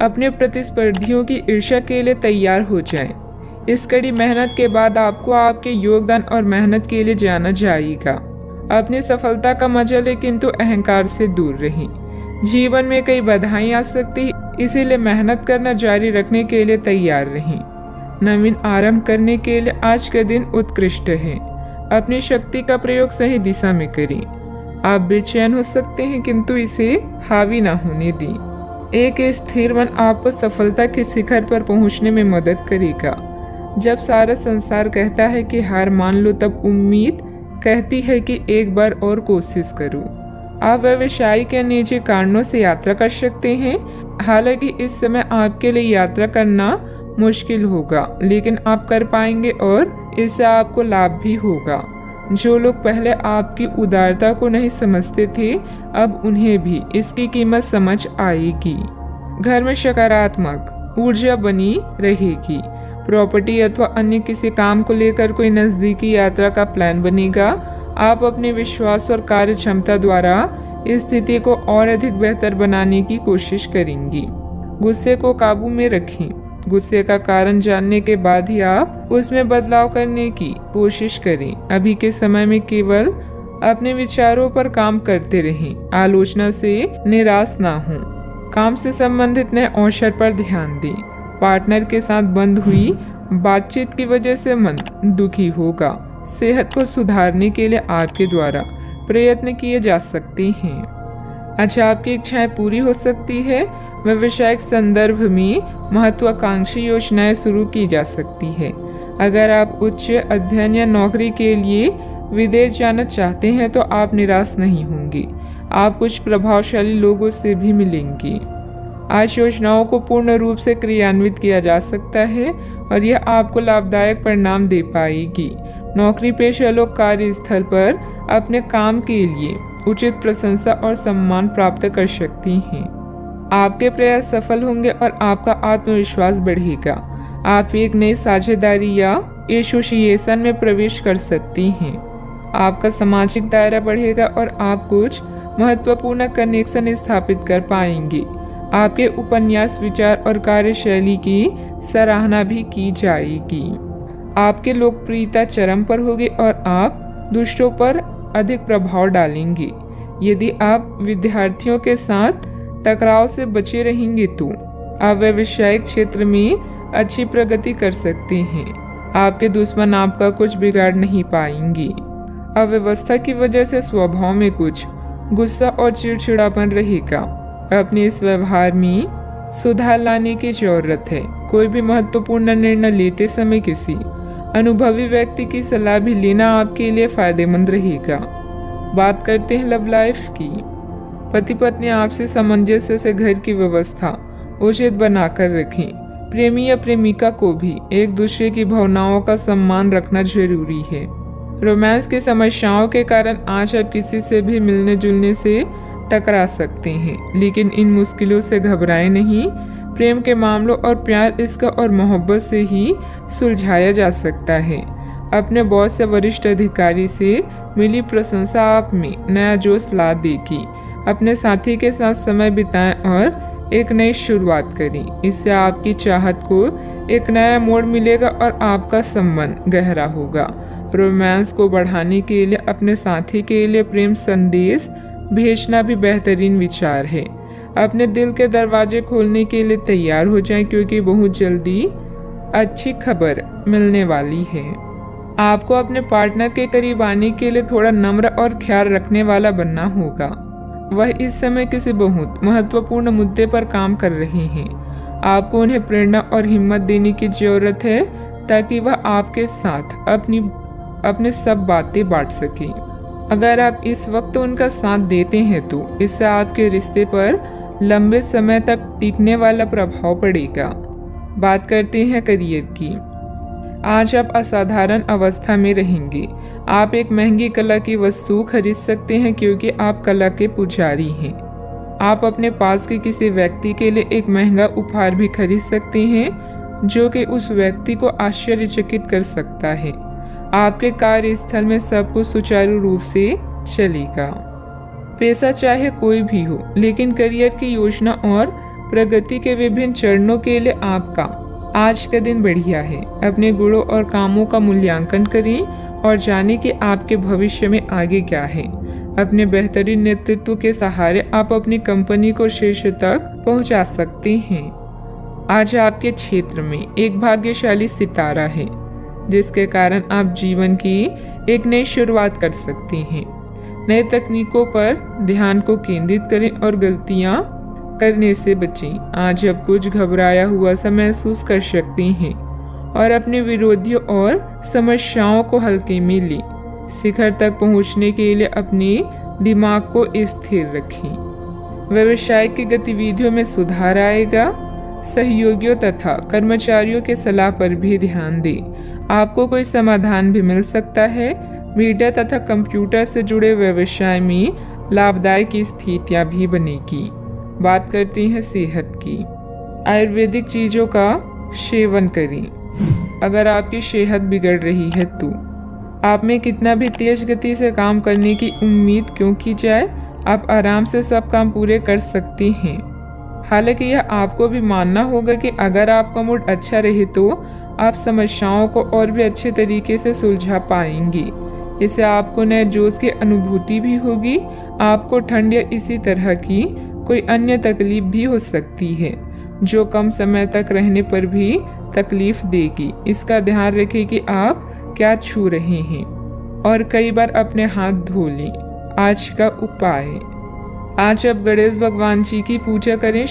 अपने प्रतिस्पर्धियों की ईर्ष्या के लिए तैयार हो जाएं। इस कड़ी मेहनत के बाद आपको आपके योगदान और मेहनत के लिए जाना जाएगा। अपनी सफलता का मजा लें, किंतु अहंकार से दूर रहें। जीवन में कई बाधाएं आ सकती, इसीलिए मेहनत करना जारी रखने के लिए तैयार रहें। नवीन आरंभ करने के लिए आज का दिन उत्कृष्ट है। अपनी शक्ति का प्रयोग सही दिशा में करें। आप बेचैन हो सकते हैं, किंतु इसे हावी ना होने दें। एक स्थिर मन आपको सफलता के शिखर पर पहुंचने में मदद करेगा। जब सारा संसार कहता है कि हार मान लो, तब उम्मीद कहती है कि एक बार और कोशिश करो। आप व्यवसायिक या निजी कारणों से यात्रा कर सकते हैं। हालांकि इस समय आपके लिए यात्रा करना मुश्किल होगा, लेकिन आप कर पाएंगे और इससे आपको लाभ भी होगा। जो लोग पहले आपकी उदारता को नहीं समझते थे, अब उन्हें भी इसकी कीमत समझ आएगी। घर में सकारात्मक ऊर्जा बनी रहेगी। प्रॉपर्टी अथवा अन्य किसी काम को लेकर कोई नजदीकी यात्रा का प्लान बनेगा। आप अपने विश्वास और कार्य क्षमता द्वारा इस स्थिति को और अधिक बेहतर बनाने की कोशिश करेंगी। गुस्से को काबू में रखें। गुस्से का कारण जानने के बाद ही आप उसमें बदलाव करने की कोशिश करें। अभी के समय में केवल अपने विचारों पर काम करते रहें। आलोचना से निराश ना हो। काम से संबंधित नए अवसर पर ध्यान दें। पार्टनर के साथ बंद हुई बातचीत की वजह से मन दुखी होगा। सेहत को सुधारने के लिए आपके द्वारा प्रयत्न किए जा सकते हैं। अच्छा, आपकी इच्छाएं पूरी हो सकती है। व्यावसायिक संदर्भ में महत्वाकांक्षी योजनाएं शुरू की जा सकती है। अगर आप उच्च अध्ययन या नौकरी के लिए विदेश जाना चाहते हैं तो आप निराश नहीं होंगे। आप कुछ प्रभावशाली लोगों से भी मिलेंगे। आज योजनाओं को पूर्ण रूप से क्रियान्वित किया जा सकता है और यह आपको लाभदायक परिणाम दे पाएगी। नौकरी पेशा लोग कार्यस्थल पर अपने काम के लिए उचित प्रशंसा और सम्मान प्राप्त कर सकते हैं। आपके प्रयास सफल होंगे और आपका आत्मविश्वास बढ़ेगा। आप एक नई साझेदारी या एसोसिएशन में प्रवेश कर सकते हैं। आपका सामाजिक दायरा बढ़ेगा और आप कुछ महत्वपूर्ण कनेक्शन स्थापित कर पाएंगे। आपके उपन्यास, विचार और कार्यशैली की सराहना भी की जाएगी। आपकी लोकप्रियता चरम पर होगी और आप दुष्टों पर अधिक प्रभाव डालेंगे। यदि आप विद्यार्थियों के साथ टकराव से बचे रहेंगे तो आप व्यावसायिक क्षेत्र में अच्छी प्रगति कर सकते हैं। आपके दुश्मन आपका कुछ बिगाड़ नहीं पाएंगे। अव्यवस्था की वजह से स्वभाव में कुछ गुस्सा और चिड़चिड़ापन रहेगा। अपने इस व्यवहार में सुधार लाने की जरूरत है। कोई भी महत्वपूर्ण निर्णय लेते समय किसी अनुभवी व्यक्ति की सलाह भी लेना आपके लिए फायदेमंद रहेगा। बात करते हैं लव लाइफ की। पति पत्नी आपसी सामंजस्य से घर की व्यवस्था उचित बनाकर रखें। प्रेमी या प्रेमिका को भी एक दूसरे की भावनाओं का सम्मान रखना जरूरी है। रोमांस की समस्याओं के कारण आज आप किसी से भी मिलने जुलने से टकरा सकते हैं, लेकिन इन मुश्किलों से घबराएं नहीं। प्रेम के मामलों और प्यार, इश्क और मोहब्बत से ही सुलझाया जा सकता है। अपने बॉस या वरिष्ठ अधिकारी से मिली प्रशंसा आप में नया जोश ला देगी। अपने साथी के साथ समय बिताएं और एक नई शुरुआत करें। इससे आपकी चाहत को एक नया मोड़ मिलेगा और आपका संबंध गहरा होगा। रोमांस को बढ़ाने के लिए अपने साथी के लिए प्रेम संदेश भेजना भी बेहतरीन विचार है। अपने दिल के दरवाजे खोलने के लिए तैयार हो जाएं, क्योंकि बहुत जल्दी अच्छी खबर मिलने वाली है। आपको अपने पार्टनर के करीब आने के लिए थोड़ा नम्र और ख्याल रखने वाला बनना होगा। वह इस समय किसी बहुत महत्वपूर्ण मुद्दे पर काम कर रहे हैं। आपको उन्हें प्रेरणा और हिम्मत देने की जरूरत है ताकि वह आपके साथ अपनी सब बातें बांट सके। अगर आप इस वक्त उनका साथ देते हैं तो इससे आपके रिश्ते पर लंबे समय तक टिकने वाला प्रभाव पड़ेगा। बात करते हैं करियर की। आज आप असाधारण अवस्था में रहेंगे। आप एक महंगी कला की वस्तु खरीद सकते हैं क्योंकि आप कला के पुजारी हैं। आप अपने पास के किसी व्यक्ति के लिए एक महंगा उपहार भी खरीद सकते हैं जो कि उस व्यक्ति को आश्चर्यचकित कर सकता है। आपके कार्यस्थल में सब कुछ सुचारू रूप से चलेगा। पेशा चाहे कोई भी हो, लेकिन करियर की योजना और प्रगति के विभिन्न चरणों के लिए आपका आज का दिन बढ़िया है। अपने गुणों और कामों का मूल्यांकन करें और जानें कि आपके भविष्य में आगे क्या है। अपने बेहतरीन नेतृत्व के सहारे आप अपनी कंपनी को शीर्ष तक पहुंचा सकते हैं। आज आपके क्षेत्र में एक भाग्यशाली सितारा है, जिसके कारण आप जीवन की एक नई शुरुआत कर सकते हैं। नए तकनीकों पर ध्यान को केंद्रित करें और गलतियां करने से बचें। आज आप कुछ घबराया हुआ सा महसूस कर सकते हैं और अपने विरोधियों और समस्याओं को हल्के में लें। शिखर तक पहुंचने के लिए अपने दिमाग को स्थिर रखें। व्यवसाय की गतिविधियों में सुधार आएगा। सहयोगियों तथा कर्मचारियों के सलाह पर भी ध्यान दें। आपको कोई समाधान भी मिल सकता है। मीडिया तथा कंप्यूटर से जुड़े व्यवसाय में लाभदायक स्थितियां भी बनेगी। बात करते हैं सेहत की। आयुर्वेदिक चीजों का सेवन करें। अगर आपकी सेहत बिगड़ रही है तो आप में कितना भी तेज गति से काम करने की उम्मीद क्यों की जाए, आप आराम से सब काम पूरे कर सकते हैं। हालांकि यह आपको भी मानना होगा कि अगर आपका मूड अच्छा रहे तो आप समस्याओं को और भी अच्छे तरीके से सुलझा पाएंगे। इससे आपको नए जोश की अनुभूति भी होगी। आपको ठंड या इसी तरह की कोई अन्य तकलीफ भी हो सकती है, जो कम समय तक रहने पर भी तकलीफ देगी। इसका ध्यान रखें कि आप क्या छू रहे हैं और कई बार अपने हाथ धो लें। आज का उपाय, आज आप गणेश भगवान जी की पूजा करें।